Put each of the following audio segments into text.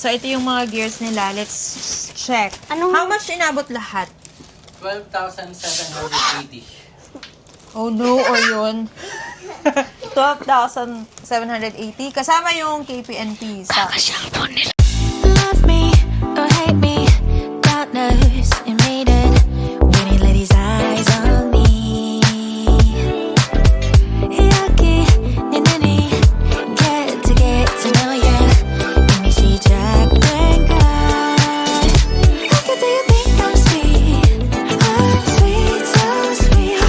So, ito yung mga gears nila. Let's check. How much inabot lahat? 12,780. Oh no, or yun. 12,780. Kasama yung KPNP. Love me or hate me, God knows you made it. When he let his eyes on me. Yucky, ninny, get to know ya. Let me see Jack and cry. Look at do you think I'm sweet? I'm sweet, so sweet.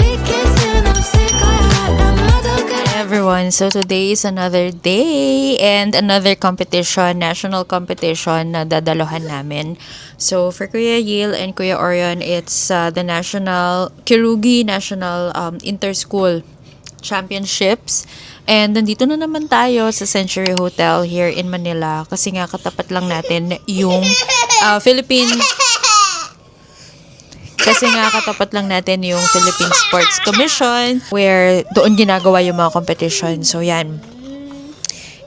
We kissing, I'm sick, I'm not okay. Everyone, so today is another day and another competition, national competition na dadalohan namin. So for Kuya Yale and Kuya Orion, it's the national Kirugi National Inter-School Championships. And nandito na naman tayo sa Century Hotel here in Manila kasi nga katapat lang natin yung Philippine Sports Commission where doon ginagawa yung mga competition. So, yan.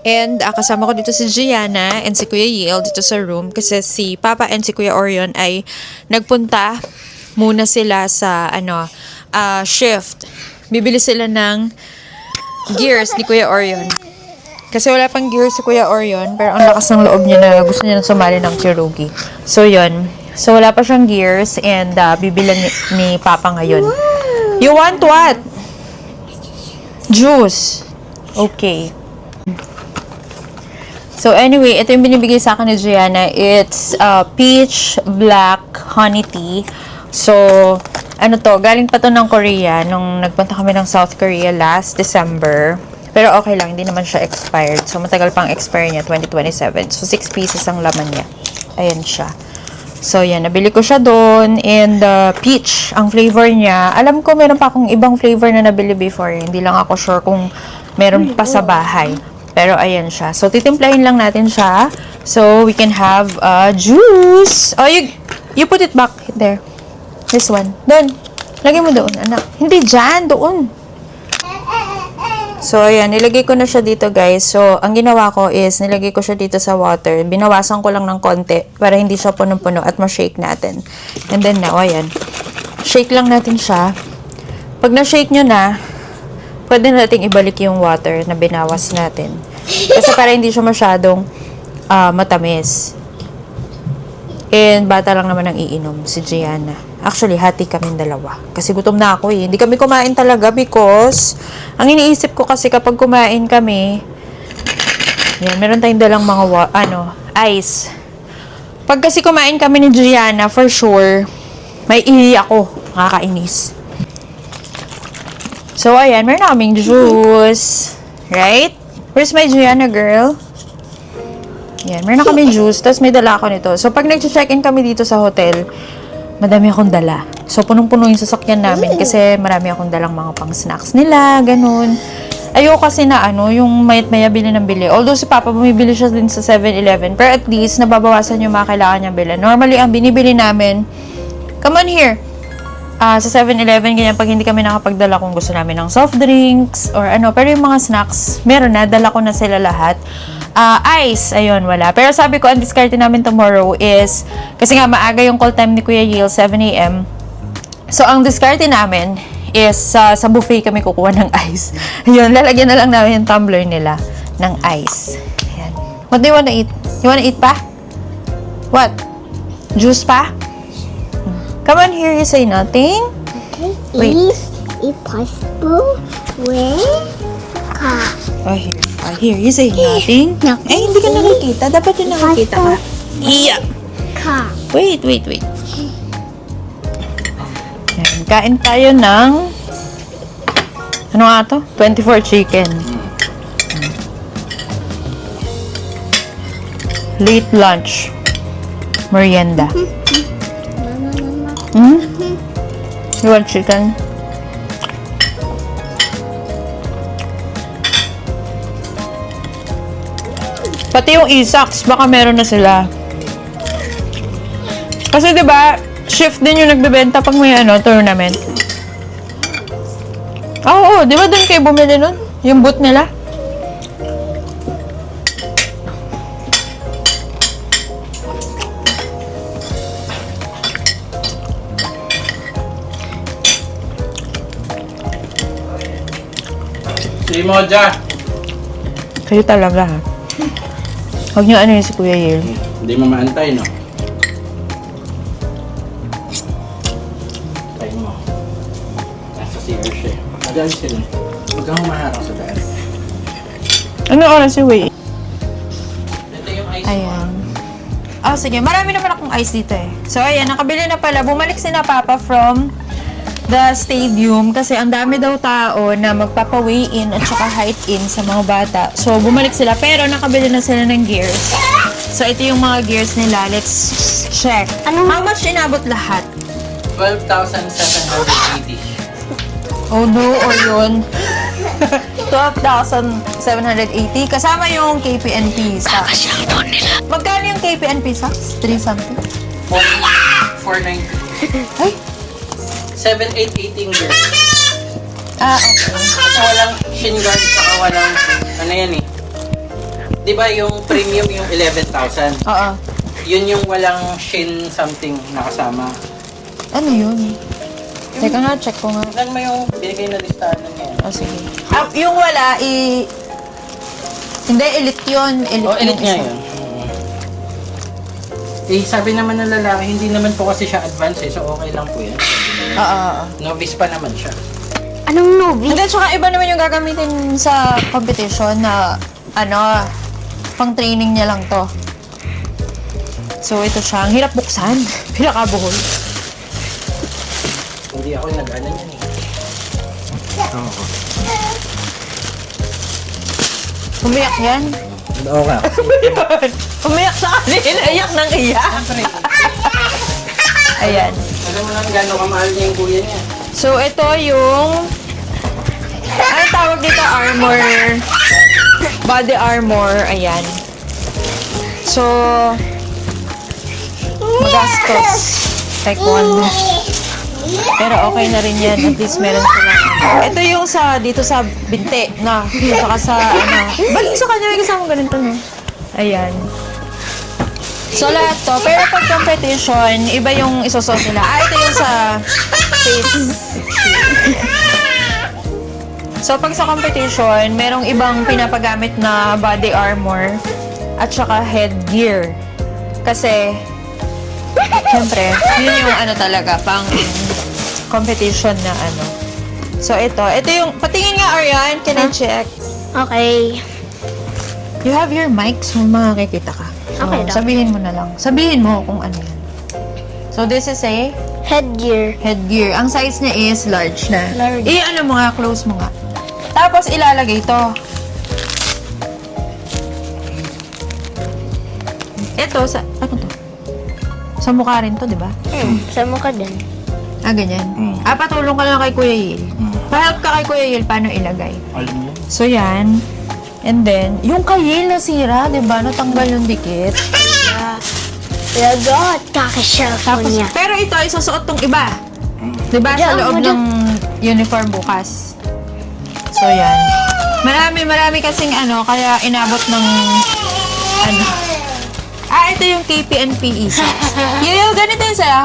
And kasama ko dito si Gianna and si Kuya Yale dito sa room kasi si Papa and si Kuya Orion ay nagpunta muna sila sa shift. Bibili sila ng gears ni Kuya Orion. Kasi wala pang gears si Kuya Orion pero ang lakas ng loob niya na gusto niya sumali ng Kirugi. So, yun. So, wala pa siyang gears and bibilan ni Papa ngayon. You want what? Juice. Okay. So, anyway, ito yung binibigay sa akin ni Gianna. It's peach black honey tea. So, galing pa to ng Korea nung nagpunta kami ng South Korea last December. Pero okay lang, hindi naman siya expired. So, matagal pang expire niya, 2027. So, 6 pieces ang laman niya. Ayan siya. So, yan. Nabili ko siya doon. And peach, ang flavor niya. Alam ko, meron pa akong ibang flavor na nabili before. Hindi lang ako sure kung meron pa sa bahay. Pero, ayan siya. So, titimplahin lang natin siya. So, we can have juice. Oh, you put it back there. This one. Doon. Lagay mo doon, anak. Hindi dyan. Doon. So, ayan, nilagay ko na siya dito, guys. So, ang ginawa ko is, nilagay ko siya dito sa water. Binawasan ko lang ng konti para hindi siya punong-puno at ma-shake natin. And then now, ayan. Shake lang natin siya. Pag na-shake nyo na, pwede natin ibalik yung water na binawas natin. Kasi para hindi siya masyadong matamis. And bata lang naman ang iinom, si Gianna. Actually, hati kami dalawa. Kasi gutom na ako eh. Hindi kami kumain talaga because ang iniisip ko kasi kapag kumain kami, yan, meron tayong dalang mga ice. Pag kasi kumain kami ni Gianna, for sure, may ihi ako. Nakakainis. So, ayan, meron na kaming juice. Right? Where's my Gianna girl? Yan, meron na kami juice, tapos may dala ako nito. So, pag nag-check-in kami dito sa hotel, madami akong dala. So, punong-puno yung sasakyan namin kasi marami akong dalang mga pang-snacks nila, ganun. Ayoko kasi na yung mayat-maya bili ng bili. Although si Papa bumibili siya din sa 7-Eleven, pero at least nababawasan yung mga kailangan niyang bilhin. Normally, ang binibili namin, come on here, sa 7-Eleven, ganyan, pag hindi kami nakapagdala kung gusto namin ng soft drinks or pero yung mga snacks, meron na, dala ko na sila lahat. Ice, ayun, wala. Pero sabi ko, ang discarte namin tomorrow is, kasi nga maaga yung call time ni Kuya Yale, 7 a.m. So, ang discarte namin is, sa buffet kami kukuha ng ice. Ayun, lalagyan na lang namin yung tumbler nila ng ice. Ayan. What do you wanna eat? You wanna eat pa? What? Juice pa? Come on here, you say nothing? Okay, Wait. is it possible with car? Oh, here. Oh, here, you say nothing? No. Hindi ka nakikita. Dapat yung nakikita ka. Yeah. Car. Wait. Yan, kain tayo ng ano nga to? 24 chicken. Late lunch. Merienda. You want chicken? Pati yung Isaks, baka meron na sila. Kasi 'di ba, shift din yung nagbebenta pag may tournament. Oo, 'di ba doon kayo bumili nun? Yung booth nila? Si Moja. Kayo talaga, ha? Huwag niyo ano yun si Kuya Yel. Hindi mo maantay, no? Tayo mo. Nasa CR siya. Madali sila. Huwag kang humaharang sa daan. Ano oras si Wei? Ito yung ice Ayan. Oh, sige. Marami naman akong ice dito eh. So, ayan. Nakabili na pala. Bumalik si na Papa from the stadium kasi ang dami daw tao na magpapa-weigh in at saka height in sa mga bata. So, bumalik sila. Pero nakabili na sila ng gears. So, ito yung mga gears nila. Let's check. How much inabot lahat? 12,780. Oh no, o yun. 12,780. Kasama yung KPNP stocks. Magkano yung KPNP stocks? 3 something? 490. Ay! 7,880 yung gear. Okay. Kasi walang shin guard, saka walang, ano yan eh. Di ba yung premium yung 11,000? Oo. Yun yung walang shin something nakasama. Ano yun? Teka nga, check ko nga. Tignan mo yung binigay na listahan na yan. Oh, sige. Yung wala, Hindi, elite yun. Oh, elite yung nga isa. yun. Eh, sabi naman ng lalaki, hindi naman po kasi siya advanced eh, so okay lang po yan. Oo. Novice pa naman siya. Anong novice? Hindi, tsaka iba naman yung gagamitin sa competition na, pang training niya lang to. So, ito siya. Ang hirap buksan. Pinakabuhol. Hindi ako nag-ano yan eh. Oo. Umiyak yan. Oo ka. Umiyak sa kanila. Iyak ng iyak. Ayan. Alam mo lang gano'ng kamahal niya yung kuya niya. So, ito yung... Ano tawag dito? Armor. Body armor. Ayan. So, magastos. Taekwondo. Pero okay na rin yan. At least meron sila. Ito yung dito sa binte na. Saka sa, balik sa kanya. May kasama ganito, no? Ayan. So, lahat to. Pero pag competition, iba yung isusot nila. Ito yung sa face shield. So, pag sa competition, merong ibang pinapagamit na body armor at saka headgear. Kasi, syempre, yun yung talaga, pang competition na So, ito yung, patingin nga, Ariane, can I check? Okay. You have your mic, so makakikita ka. Okay, daw. Sabihin mo na lang. Sabihin mo kung ano yan. So, this is a Headgear. headgear. Ang size niya is large na. Large. Ano mo nga, close mo nga. Tapos, ilalagay ito. Ito, ano to? Sa mukha rin to, di ba? Sa mukha din. Ganyan. Patulong ka lang kay Kuya Yil. Pa-help ka kay Kuya Yil, paano ilagay. Alam mo? So, yan. And then, yung kay Yil nasira, di ba? Natanggal yung dikit. Lagot. Kaka-cellphone Tapos, niya. pero ito, isusuot tong iba. Di ba? Sa loob ng uniform bukas. So, yan. Marami kasing kaya inabot ng ito yung KPNP e-socks. Yung ganito yun sa'yo.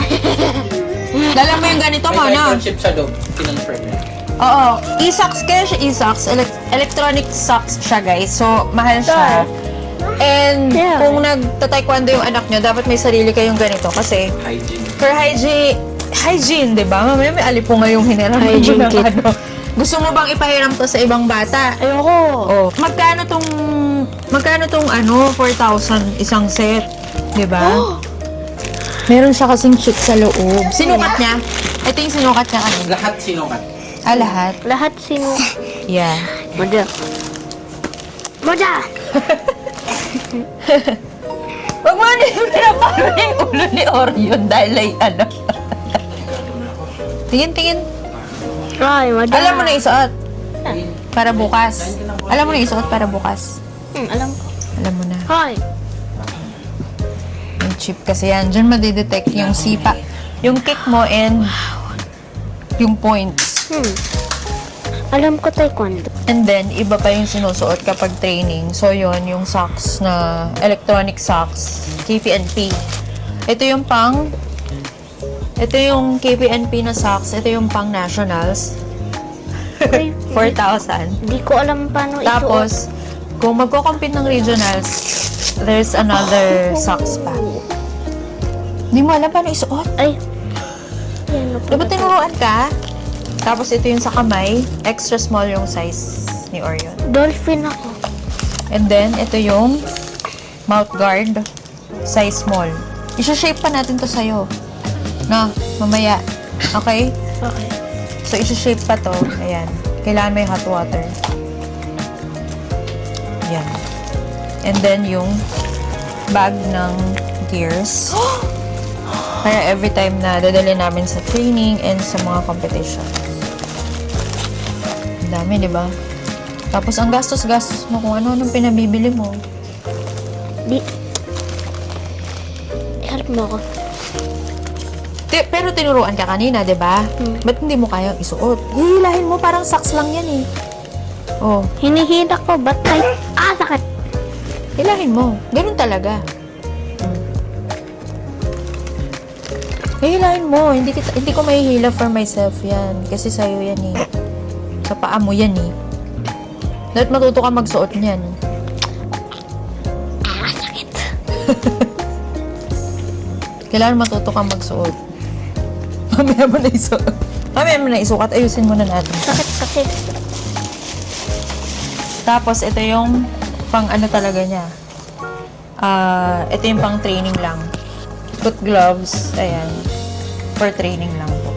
Dala mo yung ganito mo, May no? microchip sa loob. Kinonfirm niya. Oo. E-socks, kaya siya e-socks. Electronic socks siya, guys. So, mahal siya. And Yeah. kung nagta-taekwondo yung anak nyo, dapat may sarili kayong ganito. Kasi, Hygiene. for hygiene, di ba? Mamaya may alipunga yung hiniram mo Hygiene ng kit. Gusto mo bang ipahiram to sa ibang bata? Ayoko. Oh, magkano tong 4,000 isang set, 'di ba? Meron siya kasing chip sa loob. Sinukat niya. Ito yung sinukat niya Lahat sinukat. lahat. Lahat sino? Yeah. Moja. Moja! Wag mo na yung pinapalo yung ulo ni Orion dahil ay Tingin. Ay, Moja. Alam mo na isuot. Para bukas. Alam mo na isuot para bukas. Alam ko. Alam mo na. Hi. Yung chip kasi yan. Diyan madidetect yung sipa. Yung kick mo and yung points. Alam ko taekwondo. And then, iba pa yung sinusuot kapag training. So, yon yung socks na electronic socks. KPNP. Ito yung KPNP na socks. Ito yung pang nationals. Ay, 4,000. Di ko alam paano Tapos, kung magko-compete ng regionals, there's another socks pa. Hindi mo alam paano isuot. Ay. Yan, Diba tinuruan ka? Tapos ito yung sa kamay. Extra small yung size ni Orion. Dolphin ako. And then, ito yung mouth guard. Size small. Isa-shape pa natin to sa'yo. No, mamaya. Okay? Okay. So, isa-shape pa to. Ayan. Kailangan may hot water. Ayan. And then, yung bag ng gears. Kaya every time na dadali namin sa training and sa mga competition. Ang dami, di ba? Tapos, ang gastos-gastos mo kung ano-anong pinabibili mo. Help mo ako. Pero tinuruan ka kanina, di ba? Ba't hindi mo kayang isuot? Hihilahin mo, parang socks lang yan eh. Oh, Hinihila ko, ba't tayo? Sakit. hilahin mo. Ganun talaga. Hihilahin mo. Hindi ko mahihila for myself yan. Kasi sa'yo yan eh. Sa paa mo yan eh. Dapat matuto ka magsuot niyan. Sakit. Kailangan matuto ka magsuot. Mamaya mo na isuot. Mamaya mo na isukat. Ayusin mo na natin. Sakit kasi. Tapos, ito yung pang ano talaga niya. Ito yung pang training lang. Foot gloves. Ayan. For training lang po.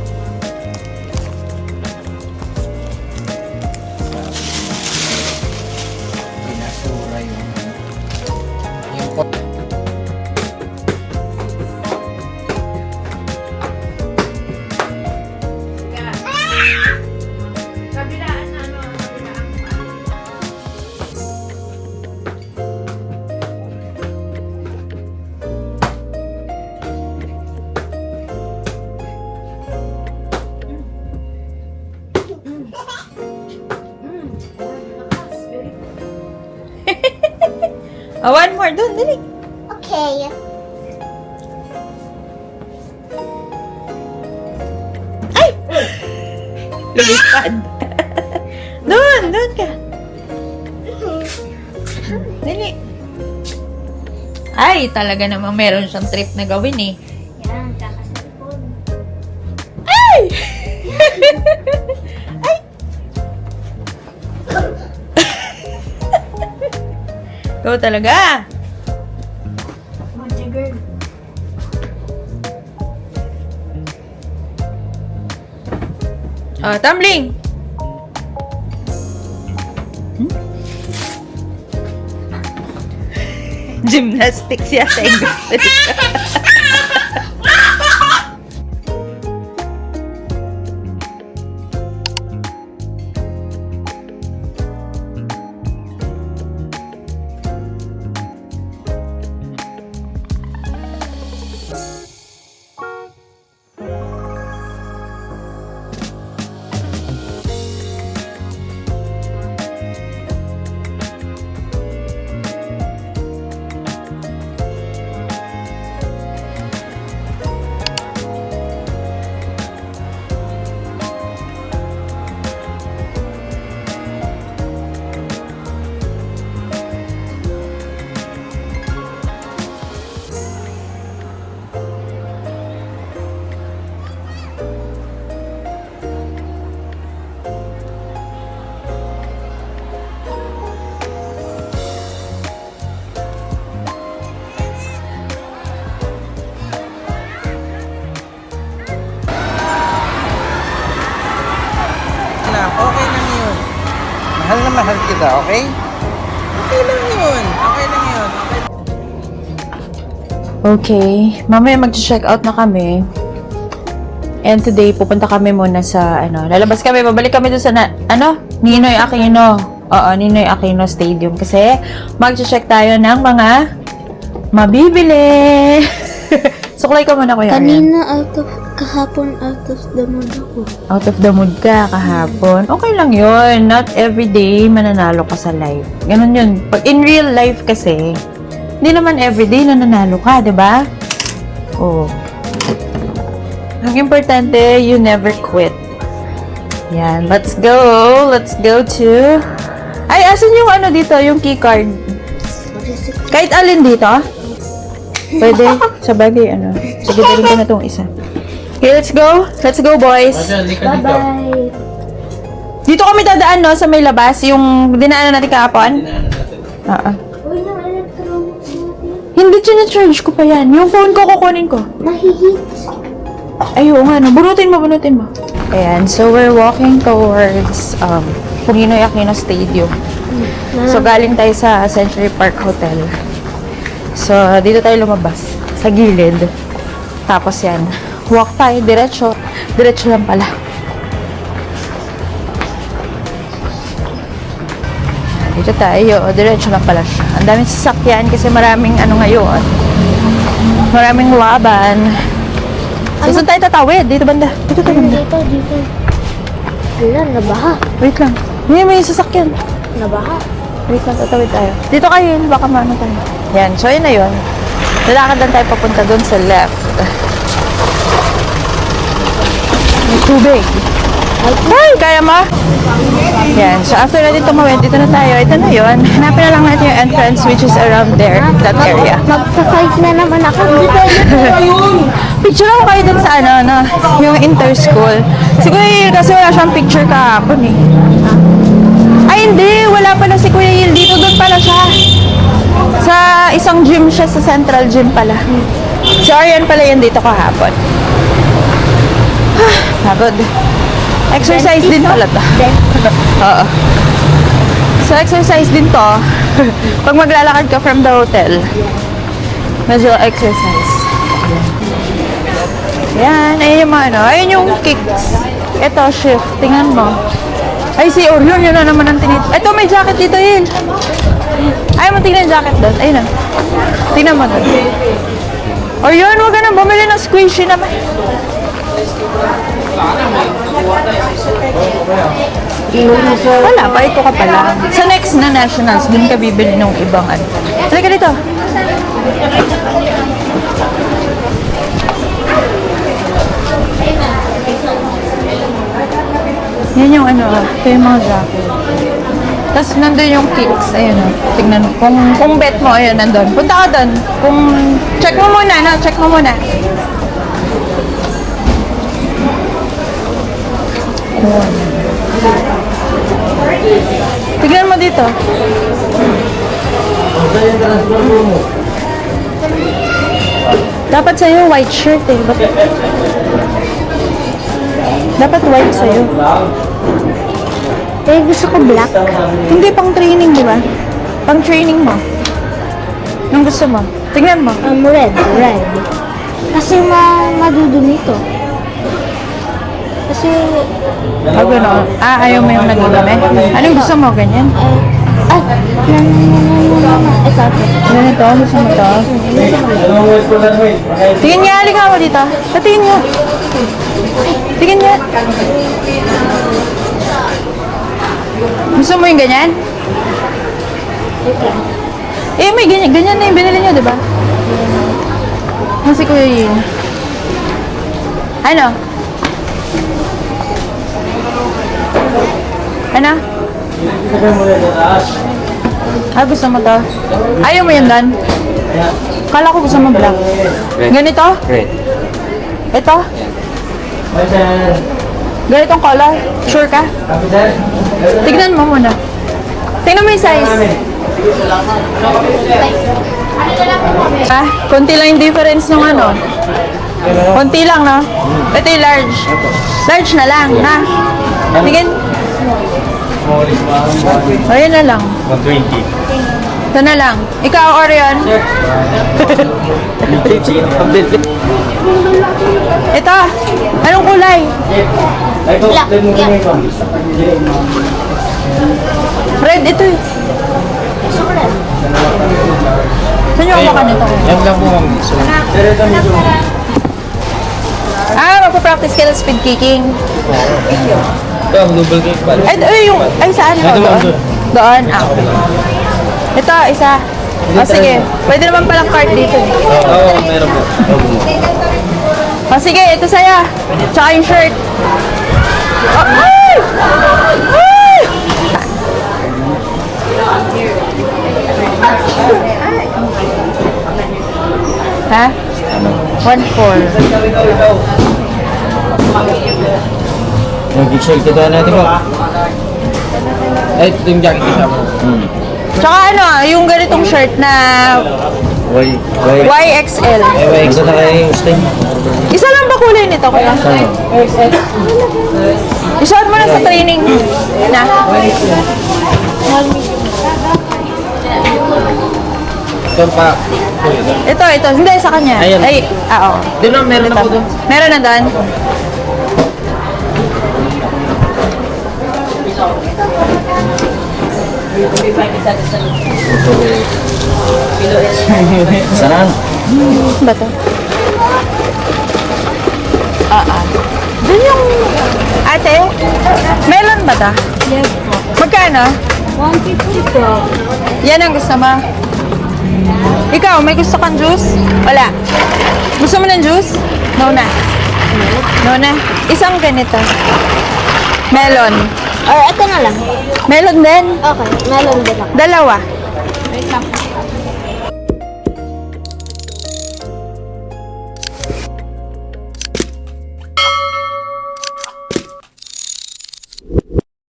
Pinasura yung One more. Doon, dali. Okay. Lumipad. Doon ka. Dali. Ay, talaga namang meron siyang trip na gawin eh. Yan, kakasalpon. Ay! Ikaw talaga. Moja girl. Tumbling. Gymnastics yata yung gusto nito. Okay lang yun. Mahal na mahal kita, okay? Okay lang yun. Okay lang yun. Okay. Mamaya mag-check out na kami. And today, pupunta kami muna sa, lalabas kami, babalik kami doon sa, Ninoy Aquino. Oo, Ninoy Aquino Stadium. Kasi, mag-check tayo ng mga mabibili. Suklay ka muna, Kuya Arian. Kanina kahapon out of the mood ako. Out of the mood ka kahapon. Okay lang yun. Not every day mananalo ka sa life. Ganun yun. Pag in real life kasi, hindi naman everyday nananalo ka, di ba? Oo. Ang importante, you never quit. Yan, let's go. Let's go to... Ay, asan yung ano dito? Yung keycard. Kahit alin dito? Pwede. Sa bagay, ano. Sige, dalhin ko na itong isa. Okay, let's go. Let's go, boys. Bye-bye. Dito kami dadaan, no? Sa may labas. Yung dinaanan natin kahapon. Oo. Uy, yung electronics natin. Hindi, charge ko pa yan. Yung phone ko, kukunin ko. Mahihit. Ay, oo nga, no. Bunutin mo. Ayan, so we're walking towards Purinoy Aquino Stadium. So, galing tayo sa Century Park Hotel. So, dito tayo lumabas. Sa gilid. Tapos yan. Walk tayo, diretso. Diretso lang pala. Dito tayo, diretso lang pala siya. Ang daming sasakyan kasi maraming ano ngayon. Maraming laban. So, saan tayo tatawid? Dito banda. Dito tayo banda. Dito. Wala, nabaha. Wait lang. May sasakyan. Nabaha. Wait lang, tatawid tayo. Dito kayo, baka maano tayo. Yan, so yun na yun. Lalakad lang tayo papunta doon sa left. May tubig. Ay, kaya mo? Yan, so after natin tumawid, dito na tayo. Ito na yun. Hanapin na lang natin yung entrance which is around there, that area. Magpa-fight na naman ako. Picture ako kayo dun sa ano, no? Yung inter-school. Siguro yun, kasi wala siyang picture kahapon eh. Ay, hindi. Wala pala si Kuya Yil dito. Doon pala siya. Sa isang gym siya, sa Central Gym pala. Si Arian pala yun dito kahapon. Pagod. Exercise din pala to. Oo. So, exercise din to. Pag maglalakad ka from the hotel, medyo exercise. Yan. Ayun yung mga ano. Ayun yung kicks. Ito, shift. Tingnan mo. Ay, si Orion, yun na naman ang tinit. Ito, may jacket dito, yun. Ayaw mo tingnan yung jacket doon. Ayun na. Tingnan mo doon. Orion, huwag ka na bumili ng squishy naman. Wala pa, ito ka pala. Sa next na nationals, dun ka bibili ng ibang ano. Halika dito. Yan yung ano, ito yung mga jacket. Tapos nandun yung kicks, ayun o. Tignan mo, kung bet mo, ayun, nandun. Punta ka dun. Check mo muna, no? Check mo muna. Tignan mo dito. Dapat sa'yo white shirt eh. Dapat white sa'yo. Eh, gusto ko black. Hindi, pang training, di ba? Pang training mo. Anong gusto mo? Tingnan mo. Red. Kasi madudumi to. Kasi, Gano'n. Ayaw mo yung nagdudumi? Anong gusto mo? Ganyan? ito. Ganito? Gusto mo to? Tingin nga, halika mo dito. Patingin nga. Tingin nga. Gusto mo yung ganyan? Eh, may ganyan. Ganyan na yung binili niyo, di ba? Kasi Kuya Yin. Ano? Ano? Gusto mo to? Ayaw mo yan, Dan? Kala ko gusto mo black. Ganito? Red. Ito? Ganitong color? Sure ka? Tignan mo muna. Tingnan mo yung size. Konti lang yung difference ng ano. Konti lang, no? Ito yung large. Large na lang, ha? Tingin. Ayun na lang. 120. Ito na lang. Ikaw, Orion. Ito. Anong kulay? Black. Red, ito eh. Saan yung awakan nito? Yan lang po ang gusto. Magpa-practice ka ng speed kicking. Ito ang double kick pala. Ay, saan? Ito naman Doon? Doon? Okay. Ito, isa. Sige. Pwede naman palang card dito. Oo, meron po. Sige, ito sa'yo. Tsaka yung shirt. Ay! Ha? 1-4. Mag-share kita natin ba? Ay, ito yung jacket kasama. Tsaka ano, yung ganitong shirt na YXL. Isa na kayo yung sting. Isa lang ba kulay nito, kuya? Isuot mo na sa training. Na. Ito pa. Ito. Hindi, sa kanya. Ayun. Ay, oo. Doon na, meron ako doon. Meron na doon. Saan? Ba to? Doon yung... Ate, melon ba ta? Yes po. Magkano? 150 po. Yan ang gusto mo. Ikaw, may gusto kang juice? Wala. Gusto mo ng juice? No na. No na. Isang ganito. Melon. Or ito na lang. Melon din. Okay, melon din ako. Dalawa. Wait lang po.